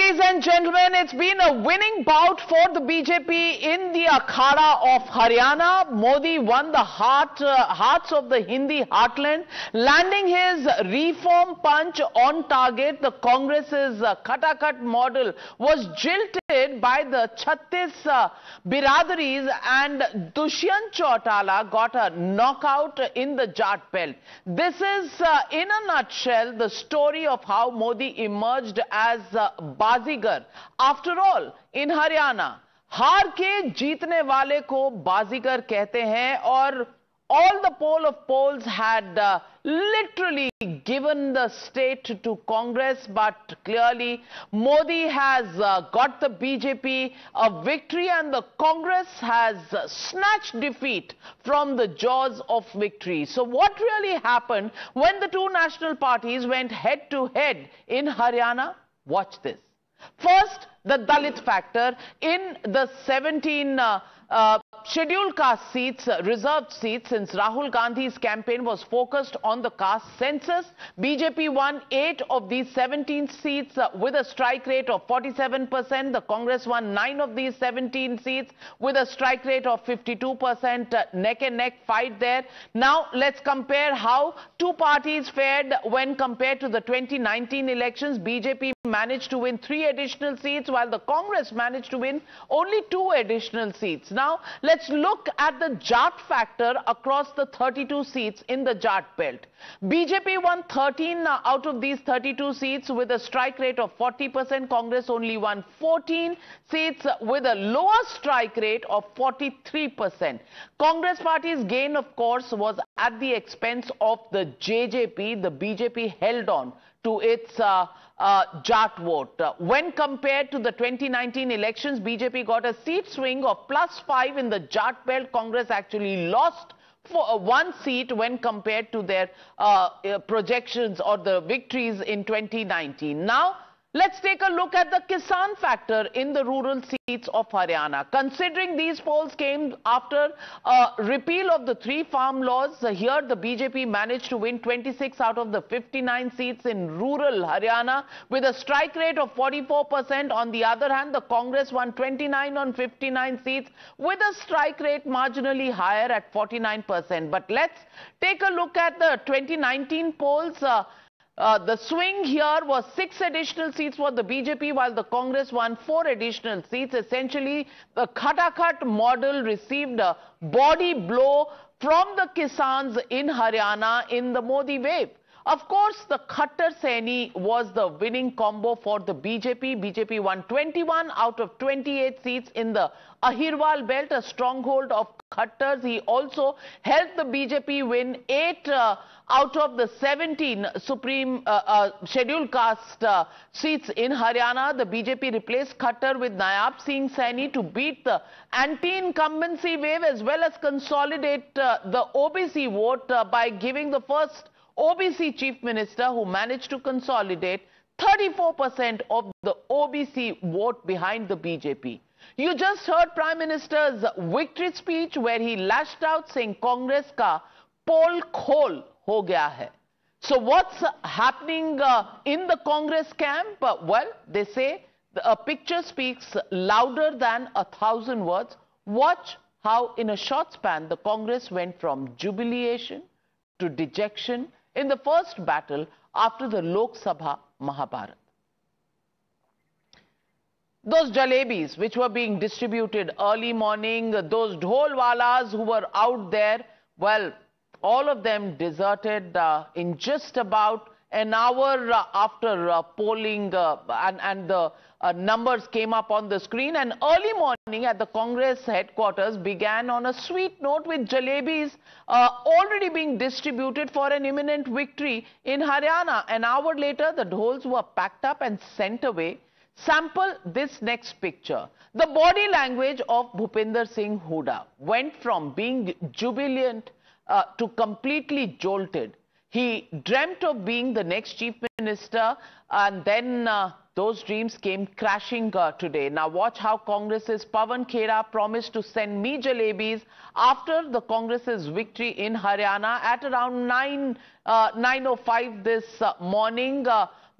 Ladies and gentlemen, it's been a winning bout for the BJP in the Akhada of Haryana. Modi won the hearts of the Hindi heartland, landing his reform punch on target. The Congress's Khatakat model was jilted by the Chhattis Biradaris, and Dushyant Chautala got a knockout in the Jat belt. This is, in a nutshell, the story of how Modi emerged as Baazigar. After all in Haryana हार के जीतने वाले को बाजीगर कहते हैं, और all the poll of polls had literally given the state to Congress, but clearly Modi has got the BJP a victory, and the Congress has snatched defeat from the jaws of victory. So what really happened when the two national parties went head to head in Haryana? Watch this. First, the Dalit factor. In the 17 scheduled caste seats, reserved seats, since Rahul Gandhi's campaign was focused on the caste census, BJP won 8 of these 17 seats with a strike rate of 47%. The Congress won 9 of these 17 seats with a strike rate of 52%. Neck and neck fight there. Now, let's compare how two parties fared when compared to the 2019 elections. BJP managed to win 3 additional seats, while the Congress managed to win only 2 additional seats. Now, let's look at the Jat factor across the 32 seats in the Jat belt. BJP won 13 out of these 32 seats with a strike rate of 40%. Congress only won 14 seats with a lower strike rate of 43%. Congress party's gain, of course, was at the expense of the JJP. The BJP held on to its Jat vote. When compared to the 2019 elections, BJP got a seat swing of +5 in the Jat belt. Congress actually lost for 1 seat when compared to their projections or the victories in 2019. Now, let's take a look at the Kisan factor in the rural seats of Haryana. Considering these polls came after repeal of the 3 farm laws, here the BJP managed to win 26 out of the 59 seats in rural Haryana with a strike rate of 44%. On the other hand, the Congress won 29 on 59 seats with a strike rate marginally higher at 49%. But let's take a look at the 2019 polls. The swing here was 6 additional seats for the BJP, while the Congress won 4 additional seats. Essentially, the Khatakat model received a body blow from the Kisans in Haryana in the Modi wave. Of course, the Khattar Saini was the winning combo for the BJP. BJP won 21 out of 28 seats in the Ahirwal belt, a stronghold of Khattars. He also helped the BJP win 8 out of the 17 supreme scheduled caste seats in Haryana. The BJP replaced Khattar with Nayab Singh Saini to beat the anti-incumbency wave as well as consolidate the OBC vote by giving the first OBC Chief Minister who managed to consolidate 34% of the OBC vote behind the BJP. You just heard Prime Minister's victory speech where he lashed out saying Congress ka poll khol ho gaya hai. So what's happening in the Congress camp? Well, they say a picture speaks louder than 1,000 words. Watch how in a short span the Congress went from jubilation to dejection in the first battle after the Lok Sabha Mahabharat. Those jalebis which were being distributed early morning, those dholwalas who were out there, well, all of them deserted in just about an hour after polling and the numbers came up on the screen. And early morning at the Congress headquarters began on a sweet note with jalebis already being distributed for an imminent victory in Haryana. An hour later, the dhols were packed up and sent away. Sample this next picture. The body language of Bhupinder Singh Hooda went from being jubilant to completely jolted. He dreamt of being the next chief minister, and then those dreams came crashing today. Now watch how Congress's Pawan Khera promised to send me jalebis after the Congress's victory in Haryana at around 9:05 this morning.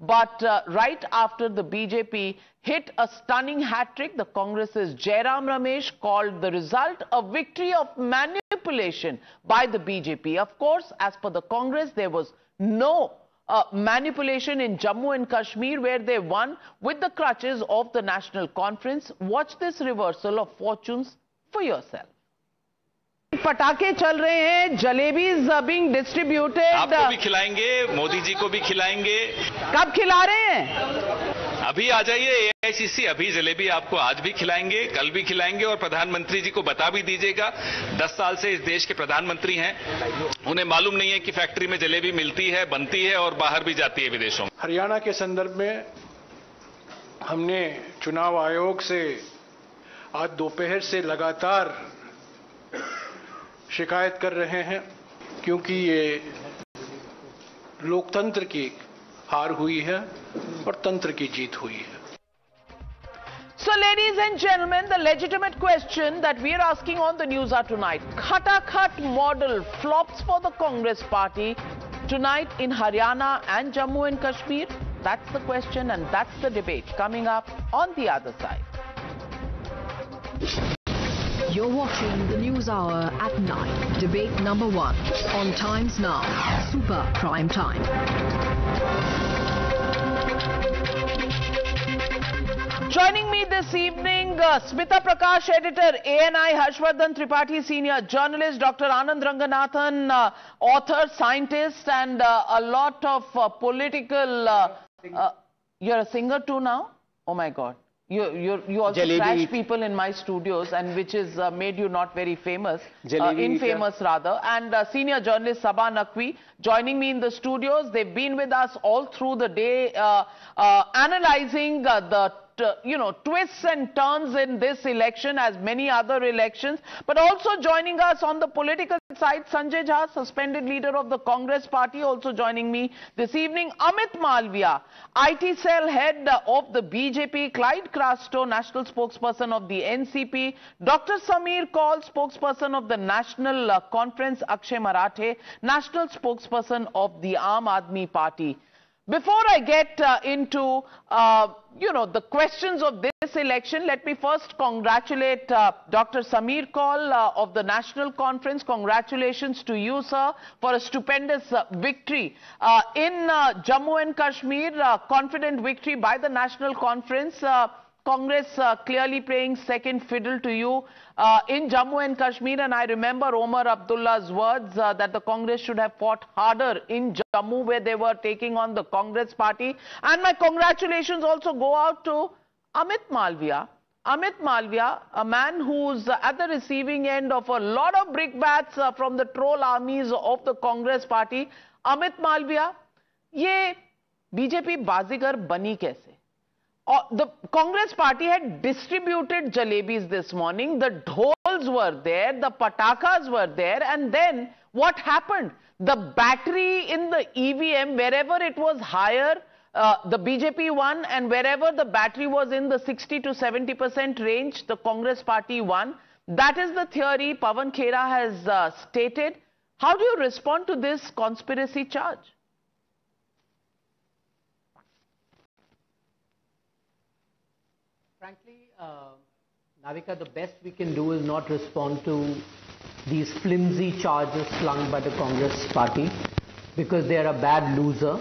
But right after the BJP hit a stunning hat-trick, the Congress's Jairam Ramesh called the result a victory of manipulation by the BJP. Of course, as per the Congress, there was no manipulation in Jammu and Kashmir, where they won with the crutches of the National Conference. Watch this reversal of fortunes for yourself. पटाखे चल रहे हैं, jalebis being distributed. आपको भी खिलाएंगे, मोदी जी को भी खिलाएंगे. कब खिला रहे हैं? अभी आ जाइए एआईसीसी, अभी जलेबी आपको आज भी खिलाएंगे, कल भी खिलाएंगे और प्रधानमंत्री जी को बता भी दीजिएगा. 10 साल से इस देश के प्रधानमंत्री हैं, उन्हें मालूम नहीं है कि फैक्ट्री में जलेबी मिलती है, बनती है और बाहर भी जाती है विदेशों में. हरियाणा के संदर्भ में हमने चुनाव आयोग से आज दोपहर से लगातार शिकायत कर रहे हैं, क्योंकि ये लोकतंत्र की हार हुई है और तंत्र की जीत हुई है. So, ladies and gentlemen, the legitimate question that we are asking on the news are tonight. Khatakhat model flops for the Congress party tonight in Haryana and Jammu and Kashmir. That's the question, and that's the debate coming up on the other side. You're watching the News Hour at 9. Debate number 1 on Times Now. Super Prime Time. Joining me this evening, Smita Prakash, editor, ANI, Harshvardhan Tripathi, senior journalist, Dr. Anand Ranganathan, author, scientist, and a lot of political... you're a singer too now? Oh my God. You also trash people in my studios, and which is made you not very famous, infamous rather. And senior journalist Sabha Naqvi joining me in the studios. They've been with us all through the day, analyzing the twists and turns in this election, as many other elections. But also joining us on the political side, Sanjay Jha, suspended leader of the Congress party, also joining me this evening. Amit Malviya, IT cell head of the BJP, Clyde Crasto, national spokesperson of the NCP, Dr. Samir Kaul, spokesperson of the National Conference, Akshay Marathe, national spokesperson of the Aam Aadmi Party. Before I get into, the questions of this election, let me first congratulate Dr. Samir Kaul of the National Conference. Congratulations to you, sir, for a stupendous victory in Jammu and Kashmir. Confident victory by the National Conference. Congress clearly playing second fiddle to you in Jammu and Kashmir, and I remember Omar Abdullah's words that the Congress should have fought harder in Jammu, where they were taking on the Congress party. And my congratulations also go out to Amit Malviya. Amit Malviya, a man who's at the receiving end of a lot of brickbats from the troll armies of the Congress party. Amit Malviya, ye BJP bazigar bani kaise? The Congress party had distributed jalebis this morning. The dhols were there, the patakas were there, and then what happened? The battery in the EVM, wherever it was higher, the BJP won, and wherever the battery was in the 60 to 70% range, the Congress party won. That is the theory Pawan Khera has stated. How do you respond to this conspiracy charge? Frankly, Navika, the best we can do is not respond to these flimsy charges slung by the Congress party, because they are a bad loser.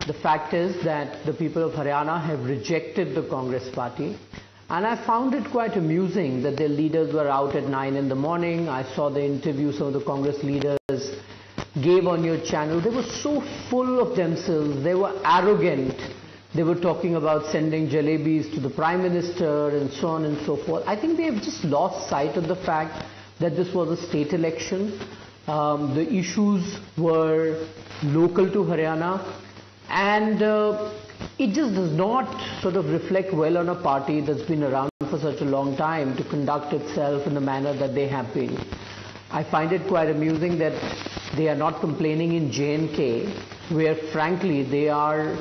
The fact is that the people of Haryana have rejected the Congress party, and I found it quite amusing that their leaders were out at 9 in the morning. I saw the interview some of the Congress leaders gave on your channel. They were so full of themselves, they were arrogant. They were talking about sending jalebis to the Prime Minister and so on and so forth. I think they have just lost sight of the fact that this was a state election. The issues were local to Haryana, and it just does not sort of reflect well on a party that's been around for such a long time to conduct itself in the manner that they have been. I find it quite amusing that they are not complaining in J&K, where frankly they are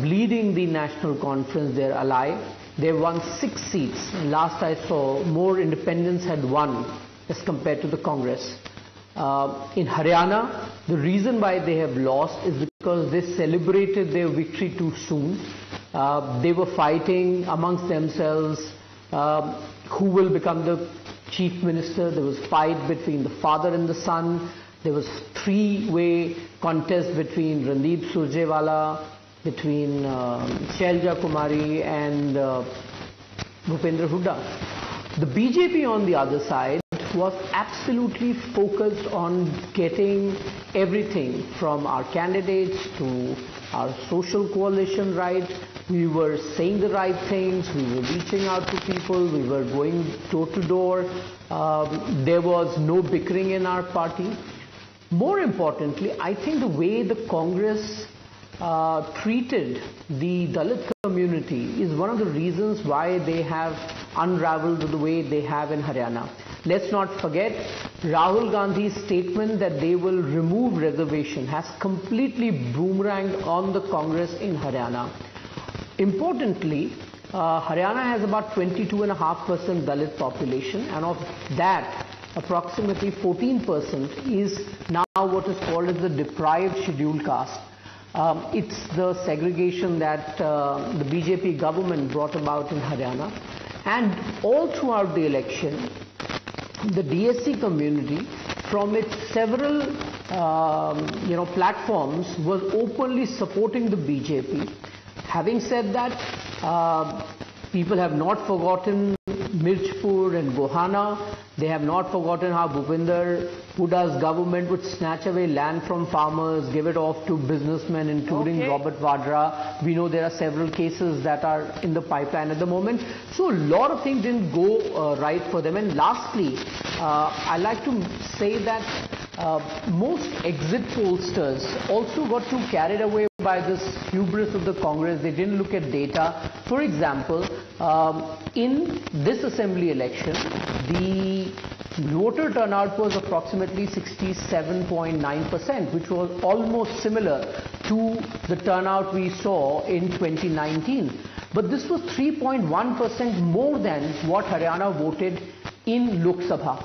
bleeding the National Conference. They're alive. They won 6 seats. Last I saw, more independents had won as compared to the Congress. In Haryana, the reason why they have lost is because they celebrated their victory too soon. They were fighting amongst themselves who will become the chief minister. There was fight between the father and the son. There was three-way contest between Randeep Surjewala, between Shailja Kumari and Bhupendra Hooda. The BJP on the other side was absolutely focused on getting everything from our candidates to our social coalition right. We were saying the right things, we were reaching out to people, we were going door to door. There was no bickering in our party. More importantly, I think the way the Congress treated the Dalit community is one of the reasons why they have unraveled the way they have in Haryana. Let's not forget, Rahul Gandhi's statement that they will remove reservation has completely boomeranged on the Congress in Haryana. Importantly, Haryana has about 22.5% Dalit population, and of that, approximately 14% is now what is called as the deprived scheduled caste. It's the segregation that the BJP government brought about in Haryana. And all throughout the election, the DSC community, from its several platforms, was openly supporting the BJP. Having said that, people have not forgotten Mirchpur and Gohana. They have not forgotten how Bhupender Hooda's government would snatch away land from farmers, give it off to businessmen, including Robert Vadra. We know there are several cases that are in the pipeline at the moment. So a lot of things didn't go right for them. And lastly, I like to say that most exit pollsters also got too carried away by this hubris of the Congress. They didn't look at data. For example, in this assembly election, the voter turnout was approximately 67.9%, which was almost similar to the turnout we saw in 2019. But this was 3.1% more than what Haryana voted in Lok Sabha.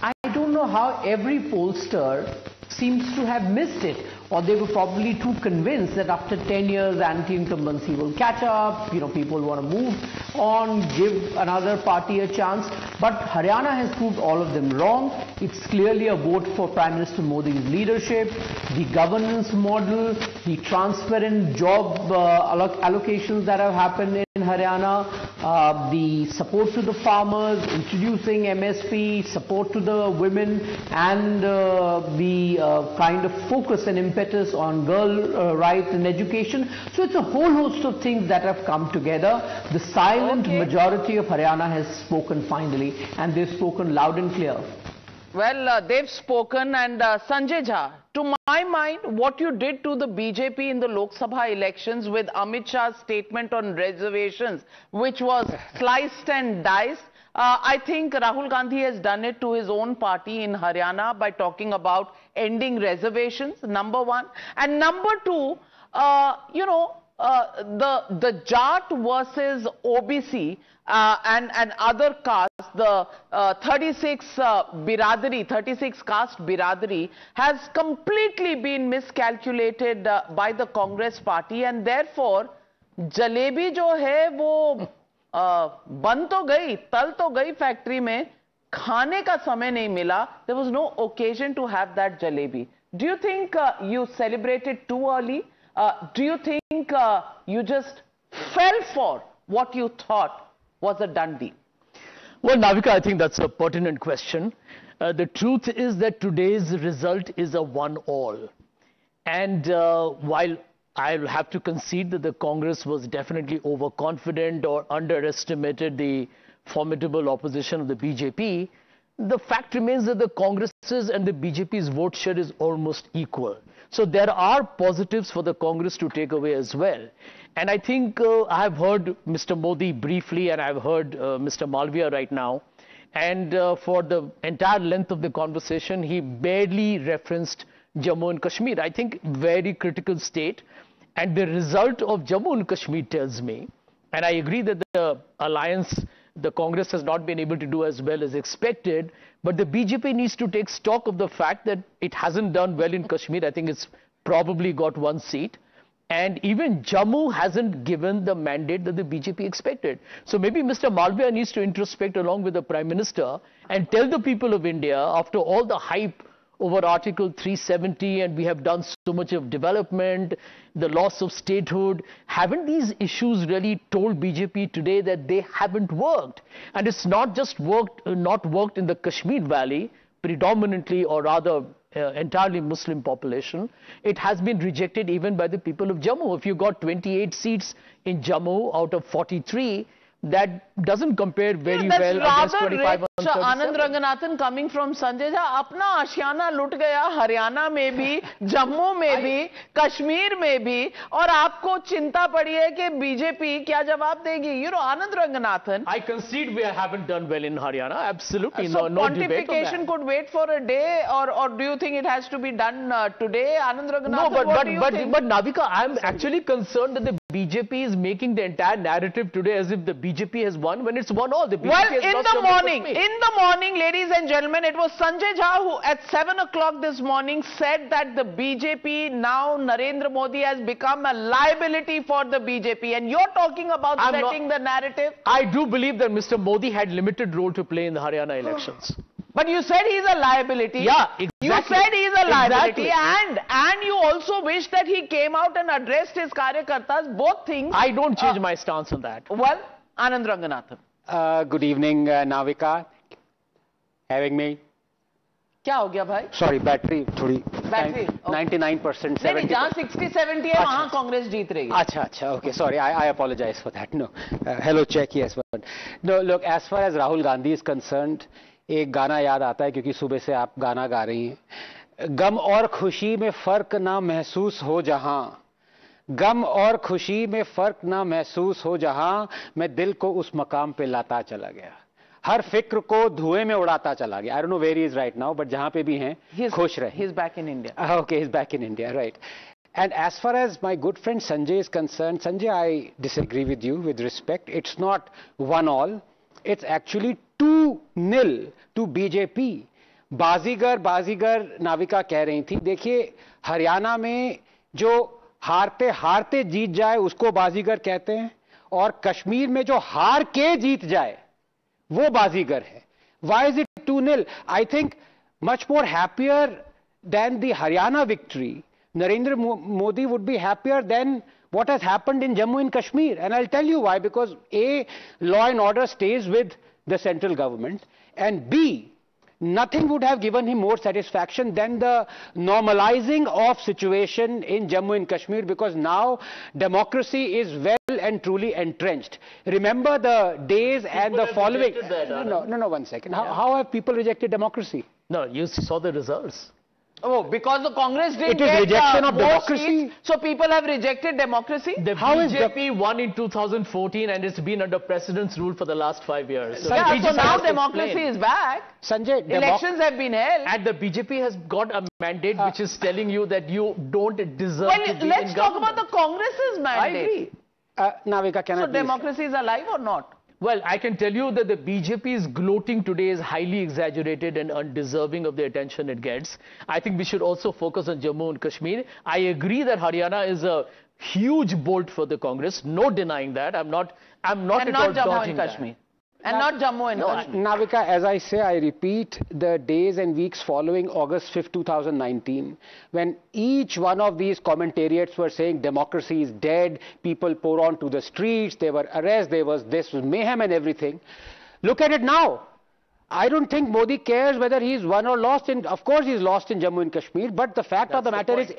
I don't know how every pollster seems to have missed it, or they were probably too convinced that after 10 years anti-incumbency will catch up, people want to move on, give another party a chance. But Haryana has proved all of them wrong. It's clearly a vote for Prime Minister Modi's leadership, the governance model, the transparent job allocations that have happened in Haryana, the support to the farmers, introducing MSP, support to the women, and the kind of focus and impetus on girl rights and education. So it's a whole host of things that have come together. The silent majority of Haryana has spoken finally, and they've spoken loud and clear. Well, they've spoken, and Sanjay Jha, to my mind, what you did to the BJP in the Lok Sabha elections with Amit Shah's statement on reservations, which was sliced and diced, I think Rahul Gandhi has done it to his own party in Haryana by talking about ending reservations, number one. And number two, the Jat versus OBC and other castes, the 36 caste biradari has completely been miscalculated by the Congress party, and therefore jalebi जो है वो बन तो गई, तल तो गई factory में, खाने का समय नहीं मिला. There was no occasion to have that jalebi. Do you think you celebrated too early? Do you think you just fell for what you thought was a done deal? Well, Navika, I think that's a pertinent question. The truth is that today's result is a 1-all. And while I'll have to concede that the Congress was definitely overconfident or underestimated the formidable opposition of the BJP, the fact remains that the Congress's and the BJP's vote share is almost equal. So there are positives for the Congress to take away as well. And I think I've heard Mr. Modi briefly, and I've heard Mr. Malviya right now. And for the entire length of the conversation, he barely referenced Jammu and Kashmir. I think very critical state. And the result of Jammu and Kashmir tells me, and I agree that the alliance the Congress has not been able to do as well as expected. But the BJP needs to take stock of the fact that it hasn't done well in Kashmir. I think it's probably got one seat. And even Jammu hasn't given the mandate that the BJP expected. So maybe Mr. Malviya needs to introspect along with the Prime Minister and tell the people of India, after all the hype over Article 370 and we have done so much of development, the loss of statehood, haven't these issues really told BJP today that they haven't worked? And it's not just not worked in the Kashmir Valley, predominantly or rather entirely Muslim population. It has been rejected even by the people of Jammu. If you got 28 seats in Jammu out of 43, that doesn't compare very well against 25 on 37. Anand Ranganathan coming from Sanjay Jha, अपना आशियाना लुट गया हरियाणा में भी, जम्मू में भी, कश्मीर में भी, और आपको चिंता पड़ी है कि बीजेपी क्या जवाब देगी? You know, Anand Ranganathan. I concede we haven't done well in Haryana. Absolutely, So no debate on pontification that. could wait for a day, or do you think it has to be done today? Anand Ranganathan, No, what do you think? but Navika, I'm actually concerned that the BJP is making the entire narrative today as if the BJP has won when it's won all. The BJP Well, has in lost the Jammu morning, Kashmir. ladies and gentlemen, it was Sanjay Jha who at 7 o'clock this morning said that the BJP, now Narendra Modi has become a liability for the BJP. And you're talking about setting the narrative? I do believe that Mr. Modi had limited role to play in the Haryana elections. But you said he's a liability. Yeah, exactly. You said he's a liability, Exactly. and you also wish that he came out and addressed his karyakartas. Both things. I don't change my stance on that. Well, Anand Ranganathan. Good evening, Navika. Having me. क्या हो गया भाई? Sorry, battery थोड़ी. Battery. 99%. नहीं, जहाँ 60-70 है वहाँ कांग्रेस जीत रही है. अच्छा, okay, sorry, I apologize for that. No, hello, check, yes. No, look, as far as Rahul Gandhi is concerned, एक गाना याद आता है क्योंकि सुबह से आप गाना गा रही हैं. गम और खुशी में फर्क ना महसूस हो जहां, गम और खुशी में फर्क ना महसूस हो जहां, मैं दिल को उस मकाम पे लाता चला गया, हर फिक्र को धुएं में उड़ाता चला गया. I don't know where he is right now, but जहां पे भी हैं, खुश रहे. He's back in India. Okay, he's back in India, right. And as far as my good friend Sanjay is concerned, Sanjay, I disagree with you with respect. It's not 1-all. It's actually 2-0 to BJP. बाजीगर नाविका कह रही थी. देखिए, हरियाणा में जो हारते हारते जीत जाए उसको बाजीगर कहते हैं, और कश्मीर में जो हार के जीत जाए वो बाजीगर है. Why is it 2-0? I think much more happier than the Haryana victory, Narendra Modi would be happier than what has happened in Jammu and Kashmir. And I'll tell you why. Because A, law and order stays with the central government, and B, nothing would have given him more satisfaction than the normalizing of situation in Jammu and Kashmir, because now democracy is well and truly entrenched. Remember the days and the following. No, 1 second. How have people rejected democracy? No, you saw the results. Oh, because the Congress didn't It is rejection of more democracy. seats, so people have rejected democracy? The BJP won in 2014 and it's been under president's rule for the last 5 years. So now democracy is back. Sanjay, elections have been held. And the BJP has got a mandate which is telling you that you don't deserve to be let's in talk government. about the Congress's mandate. I agree. Navika, can I So please? democracy is alive or not? Well, I can tell you that the BJP's gloating today is highly exaggerated and undeserving of the attention it gets. I think we should also focus on Jammu and Kashmir. I agree that Haryana is a huge bolt for the Congress. No denying that. I'm not And at not all Jammu dodging and Kashmir. And not Jammu and Kashmir. Navika, as I say, I repeat, the days and weeks following August 5th, 2019, when each one of these commentariats were saying democracy is dead, people pour onto the streets, there were arrests, there was mayhem and everything. Look at it now. I don't think Modi cares whether he's won or lost. Of course, he's lost in Jammu and Kashmir, but the fact of the matter is,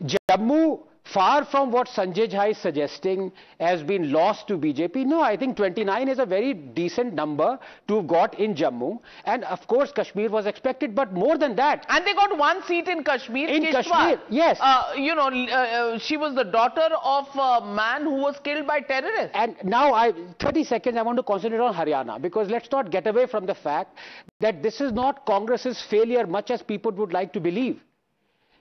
Jammu, far from what Sanjay Jha is suggesting, has been lost to BJP. No, I think 29 is a very decent number to have got in Jammu. And of course, Kashmir was expected, but more than that. And they got one seat in Kashmir. In Kishwar. Kashmir, yes. She was the daughter of a man who was killed by terrorists. And now, 30 seconds, I want to concentrate on Haryana, because let's not get away from the fact that this is not Congress's failure, much as people would like to believe.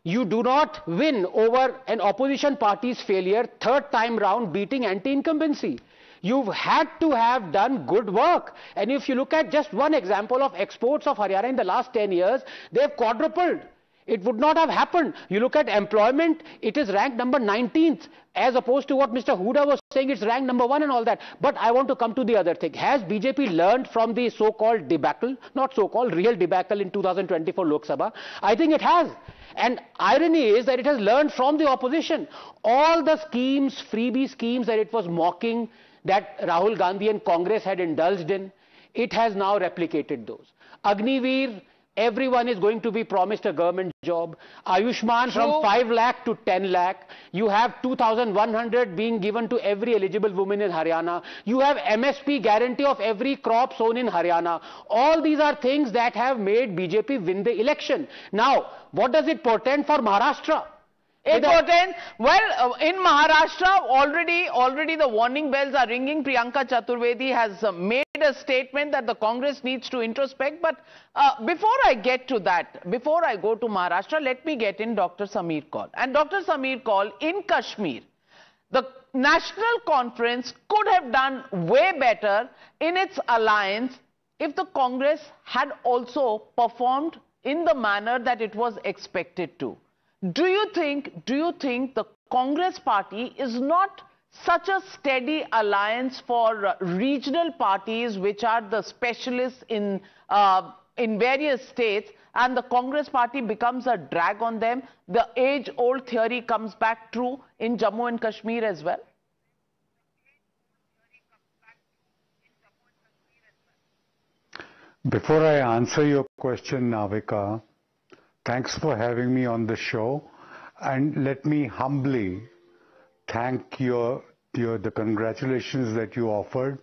You do not win over an opposition party's failure third time round beating anti-incumbency. You've had to have done good work. And if you look at just one example of exports of Haryana in the last 10 years, they've quadrupled. It would not have happened. You look at employment, it is ranked number 19th, as opposed to what Mr. Huda was saying, it's ranked number 1 and all that. But I want to come to the other thing. Has BJP learned from the so-called debacle, not so-called, real debacle in 2024 Lok Sabha? I think it has. And irony is that it has learned from the opposition. All the schemes, freebie schemes that it was mocking, that Rahul Gandhi and Congress had indulged in, it has now replicated those. Agniveer, everyone is going to be promised a government job. Ayushman from 5 lakh to 10 lakh. You have 2,100 being given to every eligible woman in Haryana. You have MSP guarantee of every crop sown in Haryana. All these are things that have made BJP win the election. Now, what does it portend for Maharashtra? Well, in Maharashtra, already the warning bells are ringing. Priyanka Chaturvedi has made a statement that the Congress needs to introspect. But before I get to that, before I go to Maharashtra, let me get in Dr. Sameer Kaul. And Dr. Sameer Kaul, in Kashmir, the National Conference could have done way better in its alliance if the Congress had also performed in the manner that it was expected to. Do you think the Congress party is not such a steady alliance for regional parties which are the specialists in various states, and the Congress party becomes a drag on them? The age-old theory comes back true in Jammu and Kashmir as well? Before I answer your question, Navika, thanks for having me on the show, and let me humbly thank the congratulations that you offered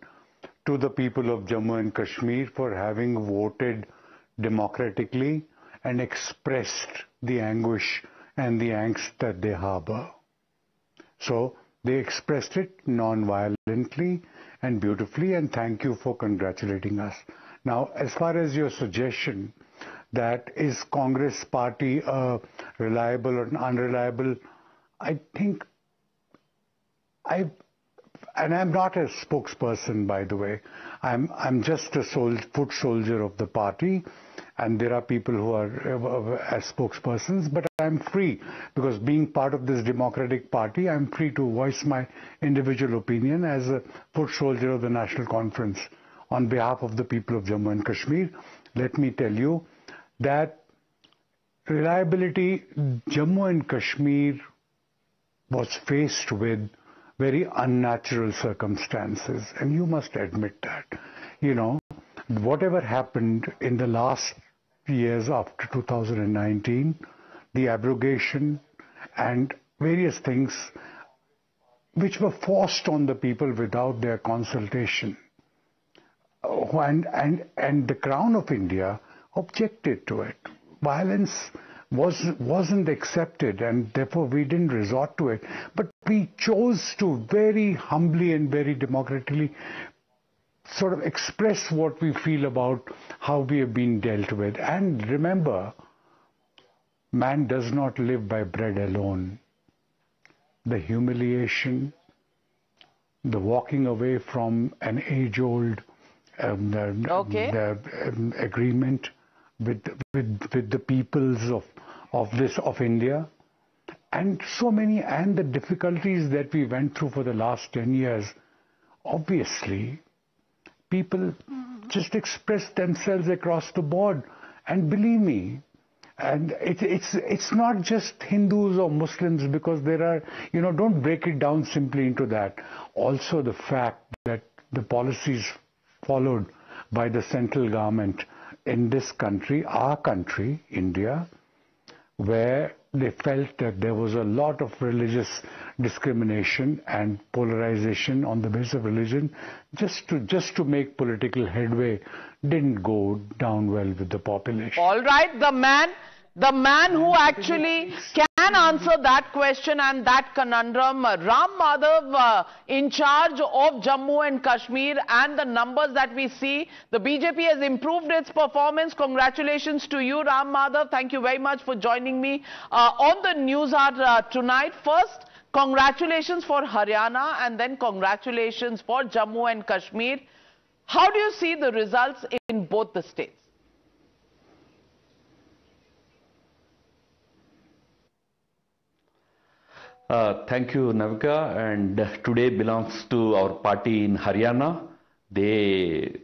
to the people of Jammu and Kashmir for having voted democratically and expressed the anguish and the angst that they harbor. So they expressed it non-violently and beautifully, and thank you for congratulating us. Now, as far as your suggestion, that is Congress party reliable or unreliable, I think and I'm not a spokesperson, by the way. I'm just a foot soldier of the party, and there are people who are as spokespersons, but I'm free, because being part of this democratic party, I'm free to voice my individual opinion as a foot soldier of the National Conference. On behalf of the people of Jammu and Kashmir, let me tell you that reliability, Jammu and Kashmir was faced with very unnatural circumstances, and you must admit that. You know, whatever happened in the last years after 2019, the abrogation and various things which were forced on the people without their consultation. And the Crown of India objected to it. Violence wasn't accepted, and therefore we didn't resort to it. But we chose to very humbly and very democratically sort of express what we feel about how we have been dealt with. And remember, man does not live by bread alone. The humiliation, the walking away from an age-old agreement with the peoples of India, and so many, and the difficulties that we went through for the last 10 years. Obviously, people just expressed themselves across the board, and believe me, and it's not just Hindus or Muslims, because there are, you know, don't break it down simply into that. Also the fact that the policies followed by the central government in this country, our country, India, where they felt that there was a lot of religious discrimination and polarization on the basis of religion, just to make political headway, didn't go down well with the population. All right, the man who actually can can answer that question and that conundrum. Ram Madhav, in charge of Jammu and Kashmir, and the numbers that we see, the BJP has improved its performance. Congratulations to you, Ram Madhav. Thank you very much for joining me on the Newshour tonight. First, congratulations for Haryana, and then congratulations for Jammu and Kashmir. How do you see the results in both the states? Thank you, Navika. And today belongs to our party in Haryana. They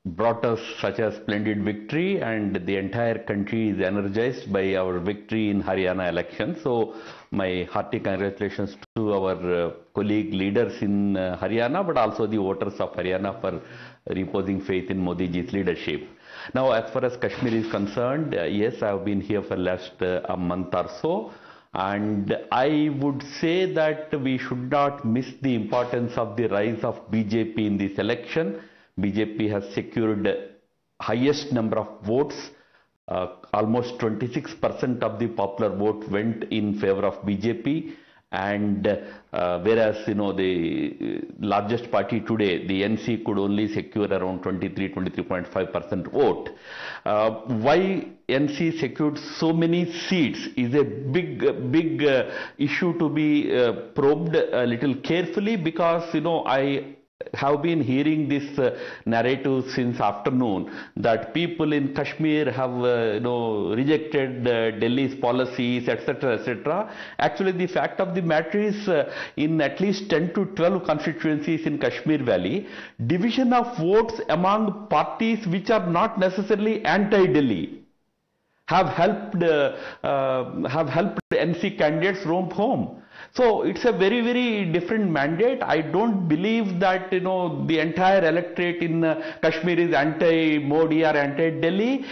brought us such a splendid victory, and the entire country is energized by our victory in Haryana election. So my hearty congratulations to our colleague leaders in Haryana, but also the voters of Haryana for reposing faith in Modi ji's leadership. Now, as far as Kashmir is concerned, yes, I have been here for last a month or so. And I would say that we should not miss the importance of the rise of BJP in this election. BJP has secured highest number of votes. Almost 26% of the popular vote went in favor of BJP. And whereas, the largest party today, the NC, could only secure around 23.5% vote. Why NC secured so many seats is a big issue to be probed a little carefully, because, I have been hearing this narrative since afternoon that people in Kashmir have rejected Delhi's policies, etc., etc. Actually, the fact of the matter is, in at least 10 to 12 constituencies in Kashmir Valley, division of votes among parties which are not necessarily anti-Delhi have helped NC candidates roam home. So it's a very, very different mandate. I don't believe that, the entire electorate in Kashmir is anti-Modi or anti-Delhi.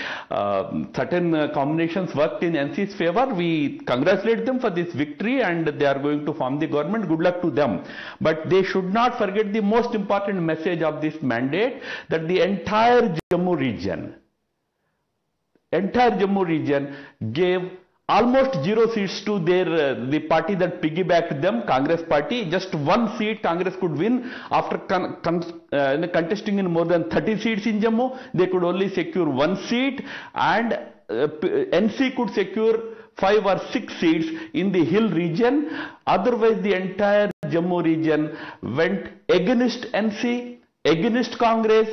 Certain combinations worked in NC's favor. We congratulate them for this victory, and they are going to form the government. Good luck to them. But they should not forget the most important message of this mandate, that the entire Jammu region gave almost 0 seats to the party that piggybacked them, Congress party. Just 1 seat Congress could win after contesting in more than 30 seats in Jammu. They could only secure 1 seat, and NC could secure 5 or 6 seats in the hill region. Otherwise, the entire Jammu region went against NC, against Congress,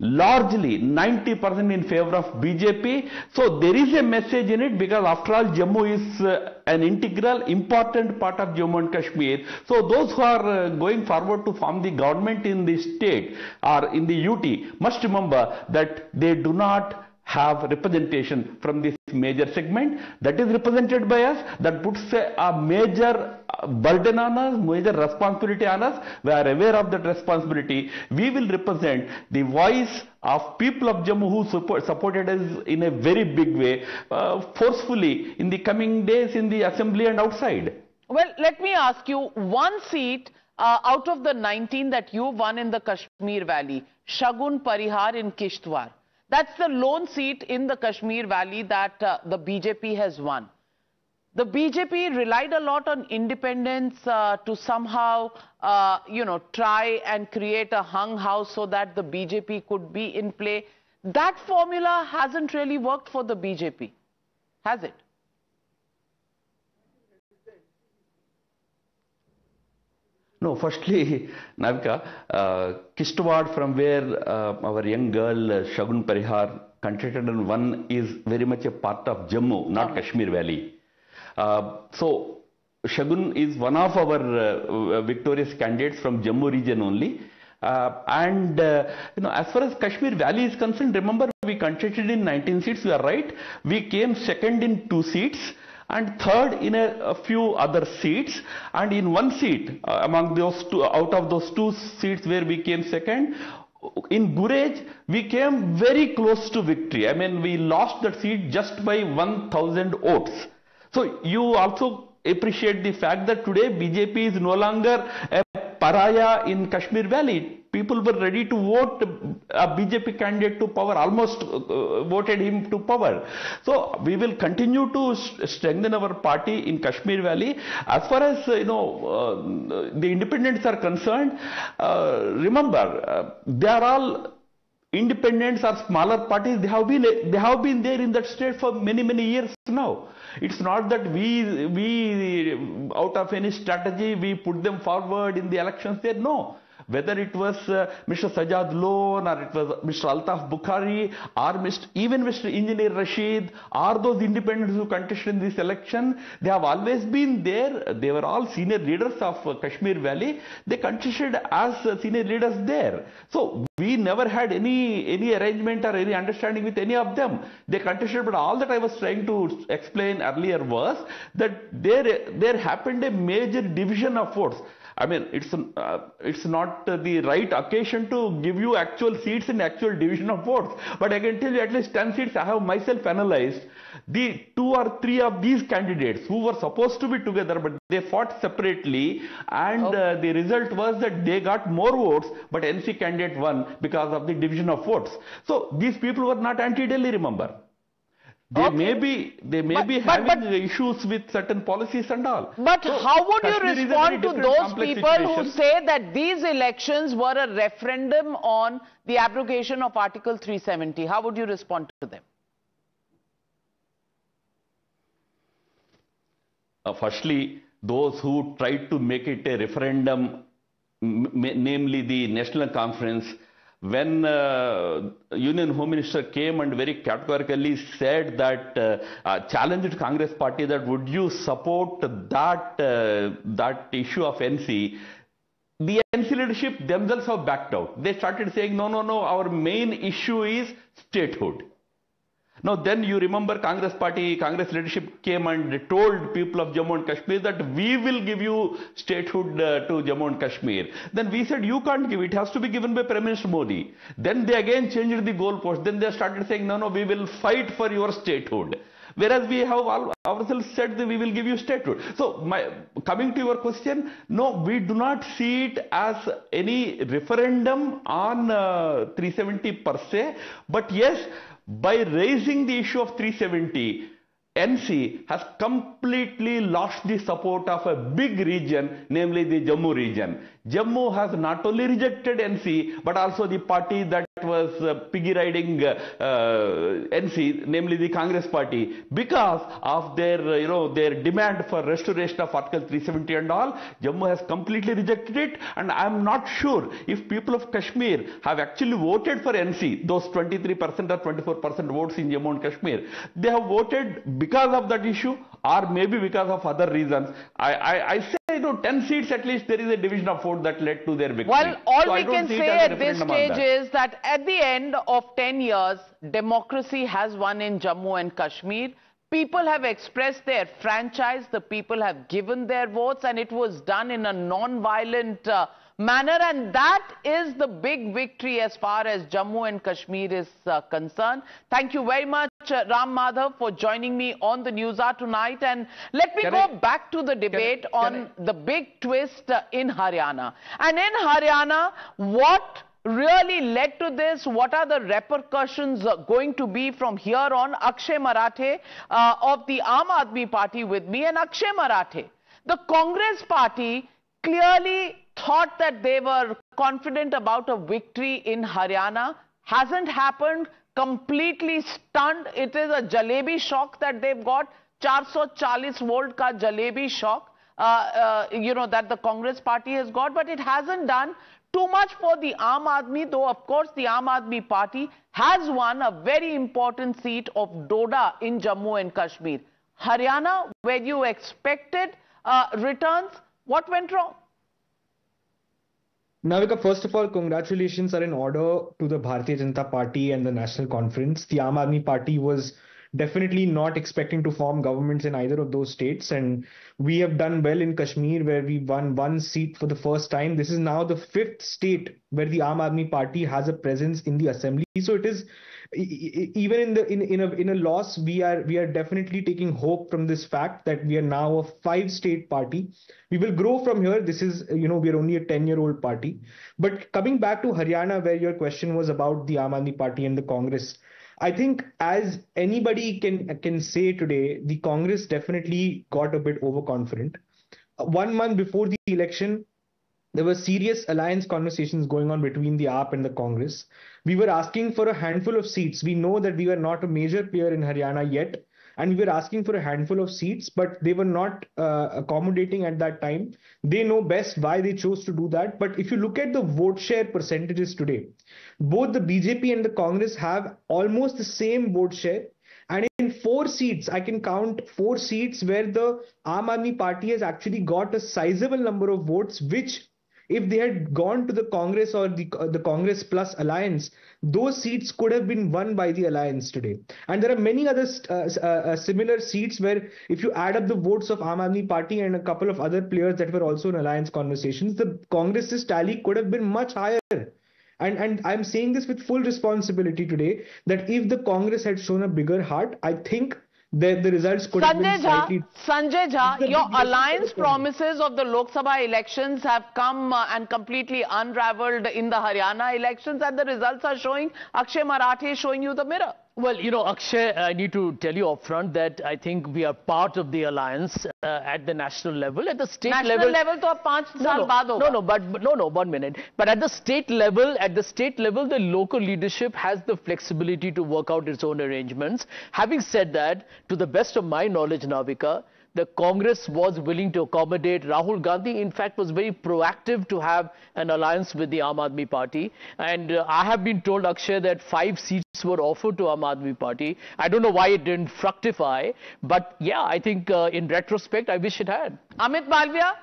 largely 90% in favor of BJP. So there is a message in it, because after all, Jammu is an integral, important part of Jammu and Kashmir. So those who are going forward to form the government in the state or in the UT must remember that they do not have representation from this major segment that is represented by us. That puts a major burden on us, major responsibility on us. We are aware of that responsibility. We will represent the voice of people of Jammu who supported us in a very big way, forcefully in the coming days in the assembly and outside. Well, let me ask you, 1 seat out of the 19 that you won in the Kashmir Valley, Shagun Parihar in Kishtwar. That's the lone seat in the Kashmir Valley that the BJP has won. The BJP relied a lot on independents to somehow, try and create a hung house so that the BJP could be in play. That formula hasn't really worked for the BJP, has it? No, firstly, Navika, Kishtwar, from where our young girl Shagun Parihar contested and won, is very much a part of Jammu, not Kashmir Valley. So Shagun is one of our victorious candidates from Jammu region only. As far as Kashmir Valley is concerned, remember, we contested in 19 seats, you are right. We came second in 2 seats. And third in a few other seats, and in 1 seat among those two, out of those 2 seats where we came second, in Gurej, we came very close to victory. I mean, we lost that seat just by 1,000 votes. So you also appreciate the fact that today BJP is no longer a pariah in Kashmir Valley. People were ready to vote a BJP candidate to power, almost voted him to power. So we will continue to strengthen our party in Kashmir Valley. As far as the independents are concerned, remember they are all independents or smaller parties. They have been there in that state for many years now. It's not that we out of any strategy we put them forward in the elections there. No. Whether it was Mr. Sajad Lone or it was Mr. Altaf Bukhari or even Mr. Engineer Rashid or those independents who contested in this election, they have always been there. They were all senior leaders of Kashmir Valley. They contested as senior leaders there. So we never had any arrangement or any understanding with any of them. They contested, but all that I was trying to explain earlier was that there happened a major division of votes. I mean, it's not the right occasion to give you actual seats in actual division of votes. But I can tell you at least 10 seats I have myself analyzed. The 2 or 3 of these candidates who were supposed to be together, but they fought separately, and the result was that they got more votes, but NC candidate won because of the division of votes. So these people were not anti-Delhi, remember. They may be having issues with certain policies and all. But so how would you respond to those people situation. who say that these elections were a referendum on the abrogation of Article 370? How would you respond to them? Firstly, those who tried to make it a referendum, namely the National Conference, when Union Home Minister came and very categorically said that challenged Congress party that would you support that issue of NC, the NC leadership themselves have backed out. They started saying no, our main issue is statehood. Now then you remember Congress leadership came and told people of Jammu and Kashmir that we will give you statehood to Jammu and Kashmir. Then we said you can't give it, has to be given by Prime Minister Modi. Then they again changed the goalpost. Then they started saying no, we will fight for your statehood. Whereas we have ourselves said that we will give you statehood. So coming to your question, no, we do not see it as any referendum on 370 per se, but yes, by raising the issue of 370, NC has completely lost the support of a big region, namely the Jammu region. Jammu has not only rejected NC, but also the party that was piggy riding NC, namely the Congress party, because of their demand for restoration of Article 370 and all. Jammu has completely rejected it, and I am not sure if people of Kashmir have actually voted for NC, those 23% or 24% votes in Jammu and Kashmir. They have voted because of that issue, or maybe because of other reasons. I say, 10 seats at least, there is a division of vote that led to their victory. Well, all we can say at this stage is that at the end of 10 years, democracy has won in Jammu and Kashmir. People have expressed their franchise, the people have given their votes, and it was done in a non-violent manner, and that is the big victory as far as Jammu and Kashmir is concerned. Thank you very much, Ram Madhav, for joining me on the News Hour tonight. And let me go back to the debate on the big twist in Haryana. And in Haryana, what really led to this? What are the repercussions going to be from here on? Akshay Marathe of the Aam Aadmi Party with me. And Akshay Marathe, the Congress party clearly thought that they were confident about a victory in Haryana. Hasn't happened. Completely stunned. It is a jalebi shock that they've got. 440 volt ka jalebi shock, that the Congress party has got. But it hasn't done too much for the Aam Aadmi, though of course the Aam Aadmi party has won a very important seat of Doda in Jammu and Kashmir. Haryana, where you expected returns, what went wrong? Navika, first of all, congratulations are in order to the Bharatiya Janata Party and the National Conference. The Aam Aadmi Party was definitely not expecting to form governments in either of those states. And we have done well in Kashmir, where we won 1 seat for the first time. This is now the 5th state where the Aam Aadmi Party has a presence in the assembly. So it is, even in a loss, we are definitely taking hope from this fact that we are now a 5-state party. We will grow from here. This is, we are only a 10-year-old party. But coming back to Haryana, where your question was about the Aam Aadmi Party and the Congress, I think as anybody can say today, the Congress definitely got a bit overconfident. 1 month before the election, there were serious alliance conversations going on between the AAP and the Congress. We were asking for a handful of seats. We know that we were not a major player in Haryana yet, and we were asking for a handful of seats, but they were not accommodating at that time. They know best why they chose to do that. But if you look at the vote share percentages today, both the BJP and the Congress have almost the same vote share. And in 4 seats, I can count 4 seats where the Aam Aadmi Party has actually got a sizable number of votes, which if they had gone to the Congress or the Congress plus alliance, those seats could have been won by the alliance today. And there are many other similar seats where if you add up the votes of Aam Aadmi Party and a couple of other players that were also in alliance conversations, the Congress's tally could have been much higher. And I'm saying this with full responsibility today, that if the Congress had shown a bigger heart, I think the results could have been slightly... Sanjay Jha, your alliance promises of the Lok Sabha elections have come and completely unraveled in the Haryana elections, and the results are showing, Akshay Marathi is showing you the mirror. Well, Akshay, I need to tell you upfront that I think we are part of the alliance at the national level. At the state level... National level to 5 saal baad hoga. No, 1 minute. But at the state level, the local leadership has the flexibility to work out its own arrangements. Having said that, to the best of my knowledge, Navika, the Congress was willing to accommodate. Rahul Gandhi, in fact, was very proactive to have an alliance with the Aam Aadmi Party. And I have been told, Akshay, that 5 seats were offered to Aam Aadmi Party. I don't know why it didn't fructify. But yeah, I think in retrospect, I wish it had. Amit Malviya,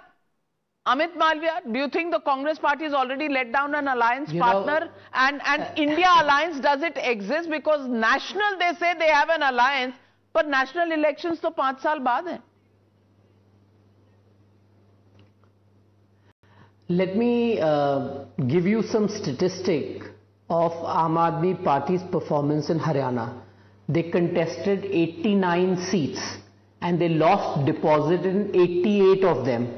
do you think the Congress party has already let down an alliance partner? And India alliance, does it exist? Because national, they say they have an alliance, but national elections to 5 saal baad hai. Let me give you some statistic of Aam Aadmi Party's performance in Haryana. They contested 89 seats and they lost deposit in 88 of them.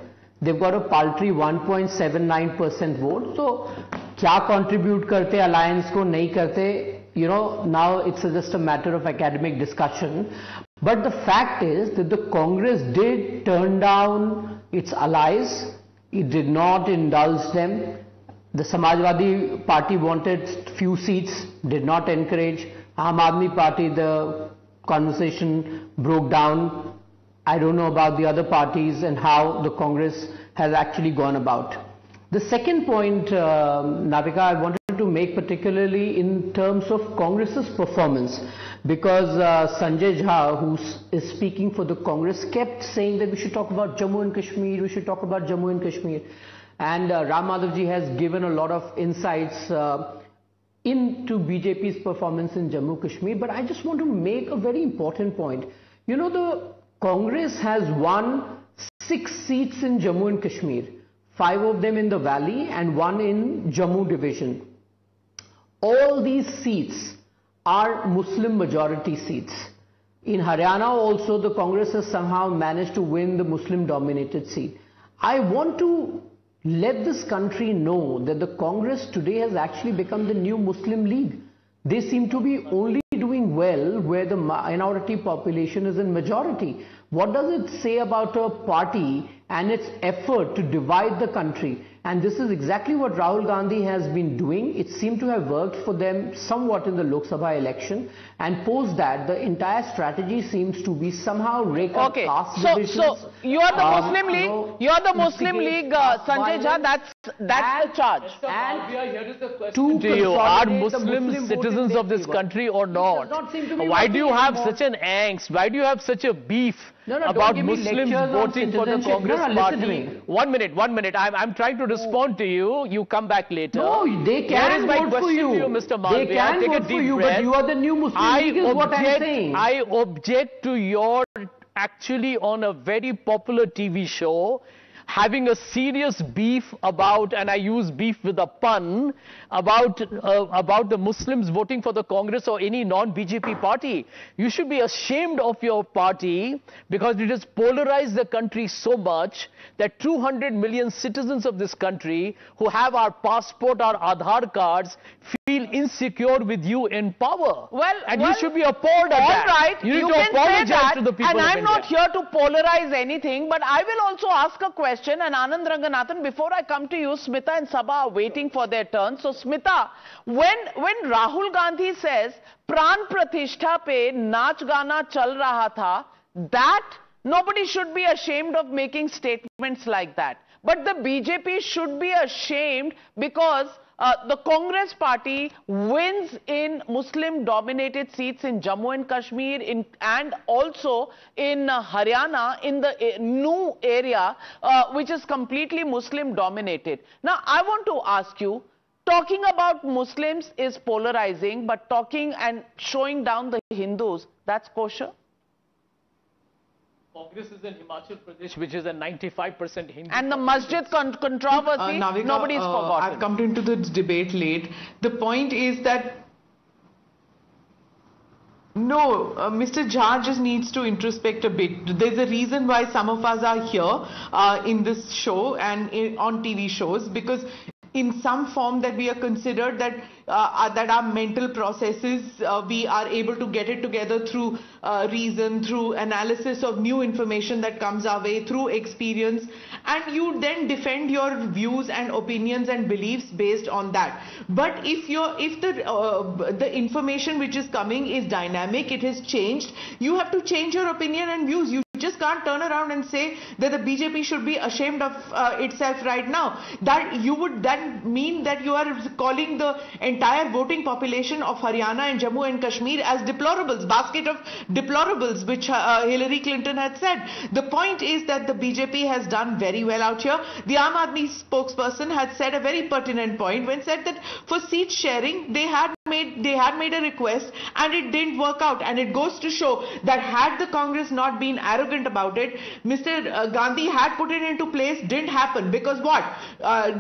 They've got a paltry 1.79% vote. So, kya contribute karte alliance ko nahi karte, now it's just a matter of academic discussion. But the fact is that the Congress did turn down its allies. It did not indulge them. The Samajwadi Party wanted few seats, did not encourage. Aam Aadmi Party, the conversation broke down. I don't know about the other parties and how the Congress has actually gone about. The second point, Navika, I wanted to make particularly in terms of Congress's performance, because Sanjay Jha, who is speaking for the Congress, kept saying that we should talk about Jammu and Kashmir, we should talk about Jammu and Kashmir. And Ram Madhavji has given a lot of insights into BJP's performance in Jammu Kashmir. But I just want to make a very important point. The Congress has won 6 seats in Jammu and Kashmir, 5 of them in the valley and 1 in Jammu division. All these seats are Muslim majority seats. In Haryana also, the Congress has somehow managed to win the Muslim dominated seat. I want to let this country know that the Congress today has actually become the new Muslim League. They seem to be only doing well where the minority population is in majority. What does it say about a party and its effort to divide the country? And this is exactly what Rahul Gandhi has been doing. It seemed to have worked for them somewhat in the Lok Sabha election. And post that, the entire strategy seems to be somehow rake up caste divisions. So you are the Muslim League. You are the Muslim League, Sanjay Jha. That's the charge. And here is the question to you: are Muslims citizens of this country or not? Why do you have such an angst? Why do you have such a beef about Muslims voting for the Congress party? 1 minute. I'm trying to respond to you. You come back later. No, they can vote for you. Mr. Malviya. They can vote for you, but you are the new Muslim League is what I'm saying. I object to your actually on a very popular TV show having a serious beef about, and I use beef with a pun, about the Muslims voting for the Congress or any non-BJP party. You should be ashamed of your party because it has polarized the country so much that 200 million citizens of this country who have our passport, our Aadhaar cards, feel insecure with you in power. And you should be appalled at that. All right, you need to apologize to the people and of I'm India. not here to polarize anything, but I will also ask a question. And Anand Ranganathan, before I come to you, Smita and Sabha are waiting for their turn. So Smita, when Rahul Gandhi says Pran Pratishtha pe naach gana chal raha tha, that nobody should be ashamed of making statements like that. But the BJP should be ashamed because the Congress party wins in Muslim-dominated seats in Jammu and Kashmir and also in Haryana, in the new area, which is completely Muslim-dominated. Now, I want to ask you, talking about Muslims is polarizing, but talking and showing down the Hindus, that's kosher? Congress is in Himachal Pradesh, which is a 95% Hindu. And the masjid controversy, Navika, nobody's forgotten. I've come into the debate late. The point is that no, Mr. Jha just needs to introspect a bit. There's a reason why some of us are here in this show and on TV shows, because in some form that we are considered that our mental processes, we are able to get it together through reason, through analysis of new information that comes our way, through experience, and you then defend your views and opinions and beliefs based on that. But if the information which is coming is dynamic, it has changed, you have to change your opinion and views. You just can't turn around and say that the BJP should be ashamed of itself right now. That you would then mean that you are calling the entire voting population of Haryana and Jammu and Kashmir as deplorables, basket of deplorables, which Hillary Clinton had said. The point is that the BJP has done very well out here. The Aam Aadmi spokesperson had said a very pertinent point when said that for seat sharing they had made a request and it didn't work out, and it goes to show that had the Congress not been arrogant about it, Mr. Gandhi had put it into place, didn't happen because what?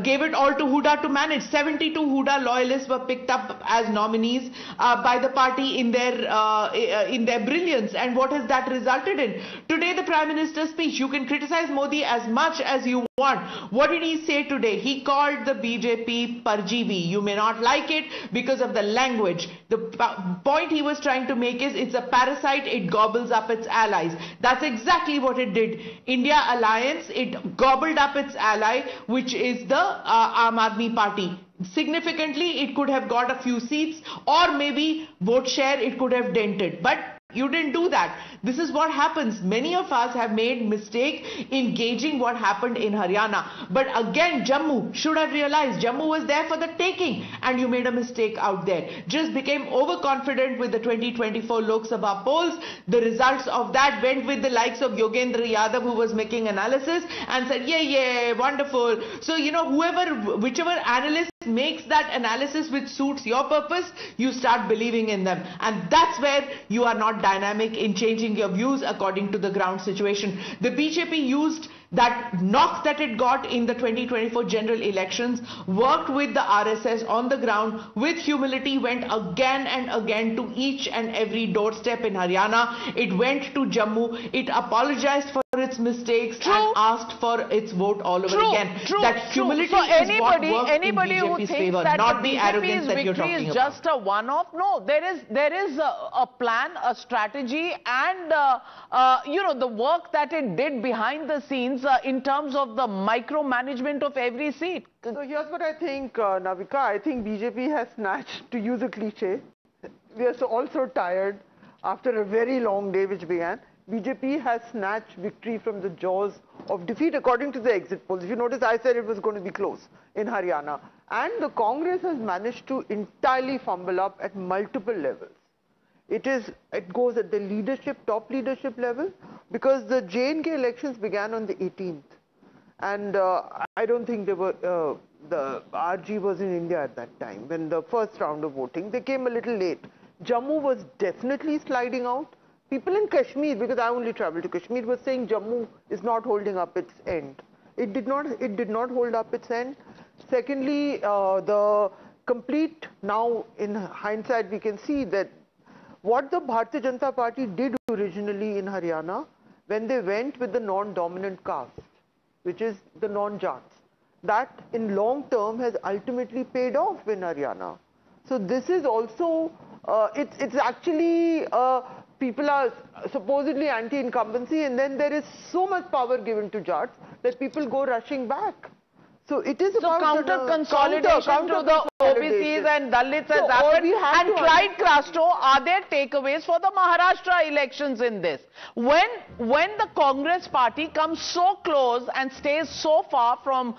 Gave it all to Huda to manage. 72 Huda loyalists were picked up as nominees by the party in their brilliance, and what has that resulted in? Today the Prime Minister's speech, you can criticize Modi as much as you want. What did he say today? He called the BJP Parjivi. You may not like it because of the language. The point he was trying to make is it's a parasite, it gobbles up its allies. That's exactly what it did. India Alliance, it gobbled up its ally, which is the Aam Aadmi Party. Significantly, it could have got a few seats, or maybe vote share it could have dented. But you didn't do that. This is what happens. Many of us have made mistake in gauging what happened in Haryana. But again, Jammu should have realized Jammu was there for the taking, and you made a mistake out there. Just became overconfident with the 2024 Lok Sabha polls. The results of that went with the likes of Yogendra Yadav, who was making analysis and said, yeah, wonderful. So, whichever analyst makes that analysis which suits your purpose, you start believing in them. And that's where you are not dynamic in changing your views according to the ground situation. The BJP used that knock that it got in the 2024 general elections, worked with the RSS on the ground, with humility went again and again to each and every doorstep in Haryana. It went to Jammu, it apologized for its mistakes and asked for its vote all over again. That humility so is what worked in anybody who BJP's thinks favor, that not the the arrogance that you're victory talking is about. just a one-off. No, there is a plan, a strategy, and the work that it did behind the scenes in terms of the micromanagement of every seat. So here's what I think, Navika. I think BJP has snatched, to use a cliche, we are all so tired after a very long day which began. BJP has snatched victory from the jaws of defeat according to the exit polls. If you notice, I said it was going to be close in Haryana. And the Congress has managed to entirely fumble up at multiple levels. It goes at the top leadership level, because the J&K elections began on the 18th. And I don't think they were, the RG was in India at that time when the first round of voting. They came a little late. Jammu was definitely sliding out. People in Kashmir, because I only traveled to Kashmir, were saying Jammu is not holding up its end. It did not hold up its end. Secondly, the complete, now in hindsight we can see that what the Bharatiya Janata Party did originally in Haryana, when they went with the non-dominant caste, which is the non-Jats, that in long term has ultimately paid off in Haryana. So this is also, it's actually, people are supposedly anti-incumbency, and then there is so much power given to Jats that people go rushing back. So it is about counter-consolidation to the OBCs and Dalits has happened. And Clyde Crasto, are there takeaways for the Maharashtra elections in this? When the Congress party comes so close and stays so far from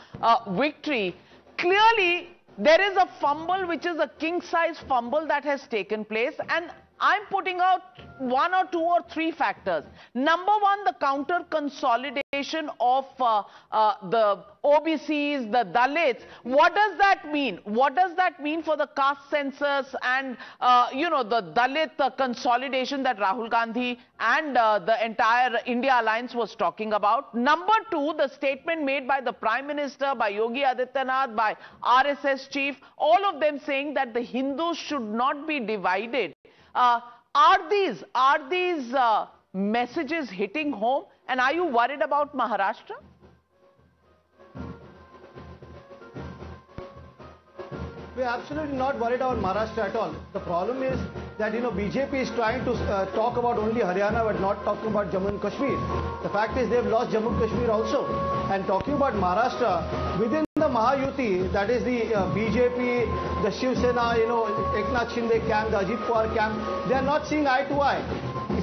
victory, clearly there is a fumble, which is a king-size fumble that has taken place, and I'm putting out 1 or 2 or 3 factors. Number one, the counter-consolidation of the OBCs, the Dalits. What does that mean? What does that mean for the caste census and, the Dalit consolidation that Rahul Gandhi and the entire India Alliance was talking about? Number 2, the statement made by the Prime Minister, by Yogi Adityanath, by RSS chief, all of them saying that the Hindus should not be divided. Are these messages hitting home, and are you worried about Maharashtra? We are absolutely not worried about Maharashtra at all. The problem is that BJP is trying to talk about only Haryana but not talking about Jammu and Kashmir. The fact is they've lost Jammu and Kashmir also. And talking about Maharashtra, within the Mahayuti, that is the BJP, the Shiv Sena, Eknath Shinde camp, the Ajit Pawar camp, they are not seeing eye to eye.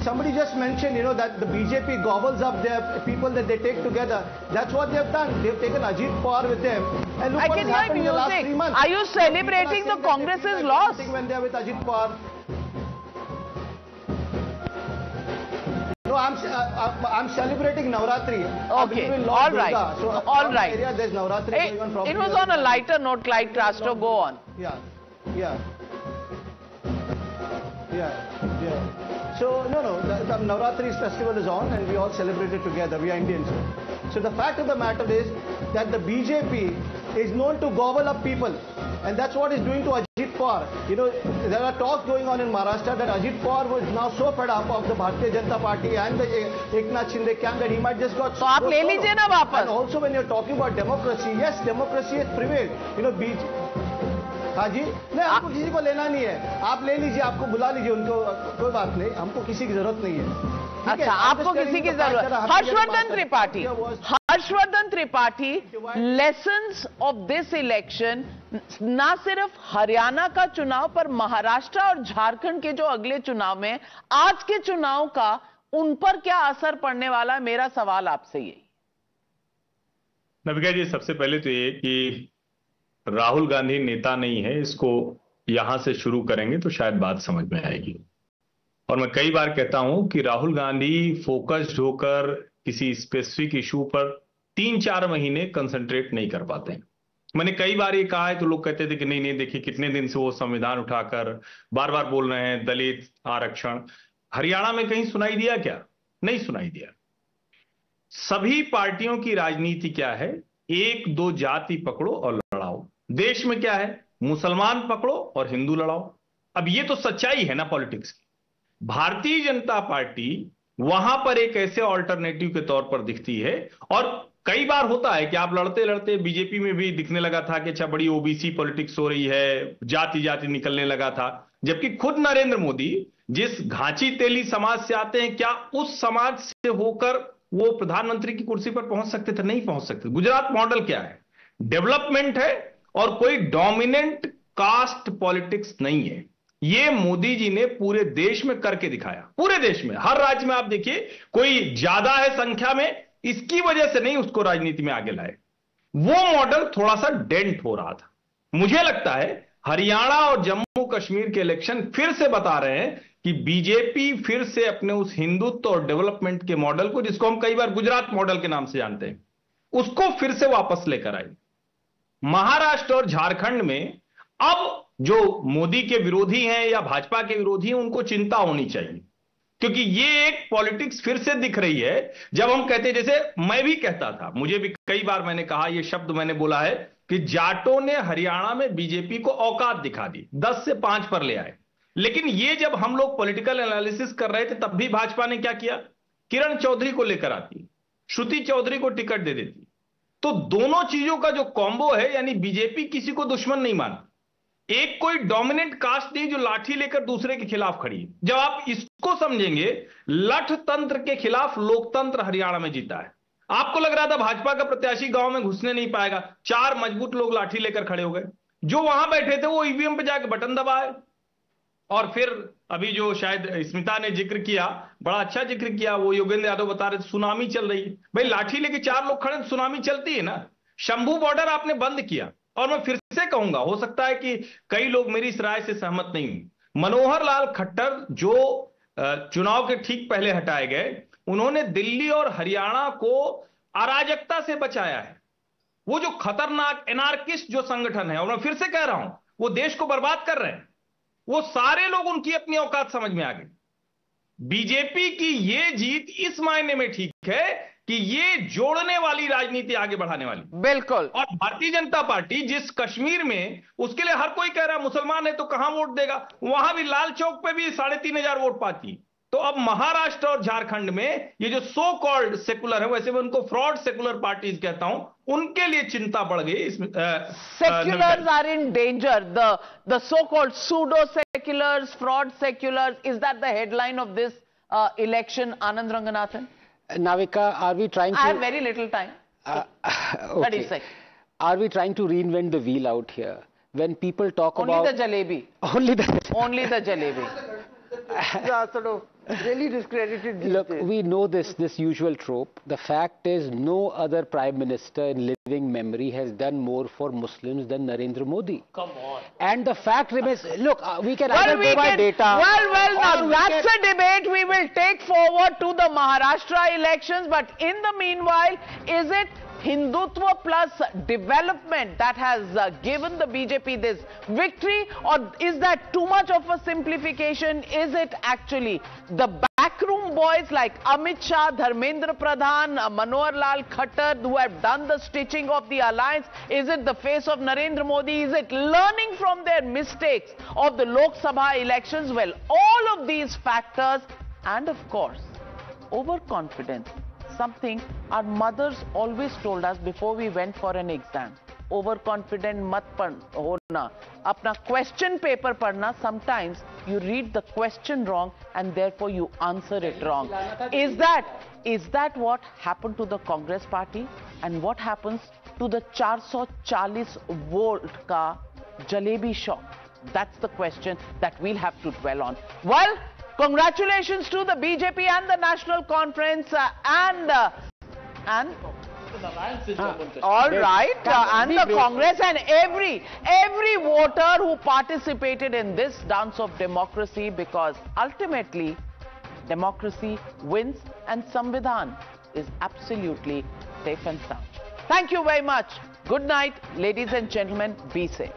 Somebody just mentioned, that the BJP gobbles up their people that they take together. That's what they've done. They've taken Ajit Pawar with them. And look what has happened in the last 3 months. Are you celebrating the Congress's loss? When they're with Ajit Pawar. No, I'm celebrating Navratri. Okay, all right. So all right. Area, there's Navratri going on. It was on a lighter note, Clyde Crasto. Go on. Yeah. So, the Navratri festival is on and we all celebrate it together. We are Indians. So the fact of the matter is that the BJP is known to gobble up people. And that's what it's doing to Ajit Pawar. There are talks going on in Maharashtra that Ajit Pawar was now so fed up of the Bharatiya Janata Party and the Eknath Shinde camp that he might just got... So aap le lijiye na wapas. And also when you're talking about democracy, yes, democracy has prevailed. हाँ जी, नहीं हमको किसी को लेना नहीं है, आप ले लीजिए, आपको बुला लीजिए उनको, कोई बात नहीं, हमको किसी की जरूरत नहीं है। अच्छा, आपको किसी की जरूरत? Harshvardhan Tripathi, lessons of this election, ना सिर्फ हरियाणा का चुनाव पर महाराष्ट्र और झारखंड के जो अगले चुनाव में, आज के चुनाव का उन पर क्या असर पड़ने वाला है? मेरा सवाल आपसे यही। नविका जी, सबसे पहले तो ये कि राहुल गांधी नेता नहीं है, इसको यहां से शुरू करेंगे तो शायद बात समझ में आएगी। और मैं कई बार कहता हूं कि राहुल गांधी फोकस्ड होकर किसी स्पेसिफिक इशू पर 3-4 महीने कंसंट्रेट नहीं कर पाते हैं। मैंने कई बार ये कहा है तो लोग कहते थे कि नहीं देखिए कितने दिन से वो संविधान उठाकर बार बार बोल रहे हैं दलित आरक्षण। हरियाणा में कहीं सुनाई दिया क्या? नहीं सुनाई दिया। सभी पार्टियों की राजनीति क्या है? 1-2 जाति पकड़ो और लड़ाओ। देश में क्या है? मुसलमान पकड़ो और हिंदू लड़ाओ। अब ये तो सच्चाई है ना पॉलिटिक्स की। भारतीय जनता पार्टी वहां पर एक ऐसे ऑल्टरनेटिव के तौर पर दिखती है, और कई बार होता है कि आप लड़ते लड़ते बीजेपी में भी दिखने लगा था कि अच्छा बड़ी ओबीसी पॉलिटिक्स हो रही है, जाति जाति निकलने लगा था, जबकि खुद नरेंद्र मोदी जिस घांची तेली समाज से आते हैं, क्या उस समाज से होकर वो प्रधानमंत्री की कुर्सी पर पहुंच सकते थे? नहीं पहुंच सकते। गुजरात मॉडल क्या है? डेवलपमेंट है और कोई डोमिनेंट कास्ट पॉलिटिक्स नहीं है। ये मोदी जी ने पूरे देश में करके दिखाया। पूरे देश में हर राज्य में आप देखिए, कोई ज्यादा है संख्या में, इसकी वजह से नहीं उसको राजनीति में आगे लाए। वो मॉडल थोड़ा सा डेंट हो रहा था। मुझे लगता है हरियाणा और जम्मू कश्मीर के इलेक्शन फिर से बता रहे हैं कि बीजेपी फिर से अपने उस हिंदुत्व और डेवलपमेंट के मॉडल को, जिसको हम कई बार गुजरात मॉडल के नाम से जानते हैं, उसको फिर से वापस लेकर आई। महाराष्ट्र और झारखंड में अब जो मोदी के विरोधी हैं या भाजपा के विरोधी हैं, उनको चिंता होनी चाहिए, क्योंकि ये एक पॉलिटिक्स फिर से दिख रही है। जब हम कहते, जैसे मैं भी कहता था, मुझे भी कई बार मैंने कहा, ये शब्द मैंने बोला है कि जाटों ने हरियाणा में बीजेपी को औकात दिखा दी, 10 से 5 पर ले आए। लेकिन ये जब हम लोग पॉलिटिकल एनालिसिस कर रहे थे, तब भी भाजपा ने क्या किया, किरण चौधरी को लेकर आती, श्रुति चौधरी को टिकट दे देती। तो दोनों चीजों का जो कॉम्बो है, यानी बीजेपी किसी को दुश्मन नहीं मानती, एक कोई डोमिनेंट कास्ट नहीं जो लाठी लेकर दूसरे के खिलाफ खड़ी है। जब आप इसको समझेंगे, लठ तंत्र के खिलाफ लोकतंत्र हरियाणा में जीता है। आपको लग रहा था भाजपा का प्रत्याशी गांव में घुसने नहीं पाएगा, 4 मजबूत लोग लाठी लेकर खड़े हो गए, जो वहां बैठे थे वो ईवीएम पे जाकर बटन दबाए। और फिर अभी जो शायद स्मिता ने जिक्र किया, बड़ा अच्छा जिक्र किया, वो योगेंद्र यादव बता रहे थे सुनामी चल रही है। भाई लाठी लेके 4 लोग खड़े, सुनामी चलती है ना। शंभू बॉर्डर आपने बंद किया, और मैं फिर से कहूंगा, हो सकता है कि कई लोग मेरी इस राय से सहमत नहीं हुए, मनोहर लाल खट्टर जो चुनाव के ठीक पहले हटाए गए, उन्होंने दिल्ली और हरियाणा को अराजकता से बचाया है। वो जो खतरनाक एनार्किस्ट जो संगठन है, और मैं फिर से कह रहा हूं, वो देश को बर्बाद कर रहे हैं, वो सारे लोग उनकी अपनी औकात समझ में आ गए। बीजेपी की ये जीत इस मायने में ठीक है कि ये जोड़ने वाली राजनीति आगे बढ़ाने वाली। बिल्कुल। और भारतीय जनता पार्टी जिस कश्मीर में, उसके लिए हर कोई कह रहा है मुसलमान है तो कहां वोट देगा, वहां भी लाल चौक पे भी 3500 वोट पाती। तो अब महाराष्ट्र और झारखंड में ये जो सो कॉल्ड सेकुलर है, वैसे मैं उनको फ्रॉड सेकुलर पार्टीज कहता हूं, उनके लिए चिंता बढ़ गई। Seculars are in danger. The so-called pseudo seculars, fraud seculars. Is that the headline of this election, Anand Ranganathan? Navika, are we trying to... I have very little time. Okay. 30 seconds. Are we trying to reinvent the wheel out here? When people talk Only about... the jalebi. Only the jalebi. Sort of really discredited these Look, days. we know this usual trope. The fact is, no other prime minister in living memory has done more for Muslims than Narendra Modi. Come on. And the fact remains, look, we can either go by data... Well, now that's a debate we will take forward to the Maharashtra elections. But in the meanwhile, is it Hindutva plus development that has given the BJP this victory, or is that too much of a simplification? Is it actually the backroom boys like Amit Shah, Dharmendra Pradhan, Manohar Lal Khattar who have done the stitching of the alliance? Is it the face of Narendra Modi? Is it learning from their mistakes of the Lok Sabha elections? Well, all of these factors, and of course, overconfidence. Something our mothers always told us before we went for an exam. Overconfident mat hona. Apna question paper padna, sometimes you read the question wrong and therefore you answer it wrong. Is that what happened to the Congress party? And what happens to the 440 volt ka jalebi shop? That's the question that we'll have to dwell on. Well, congratulations to the BJP and the National Conference and all right, and the Congress and every voter who participated in this dance of democracy, because ultimately democracy wins and Samvidhan is absolutely safe and sound. Thank you very much. Good night, ladies and gentlemen. Be safe.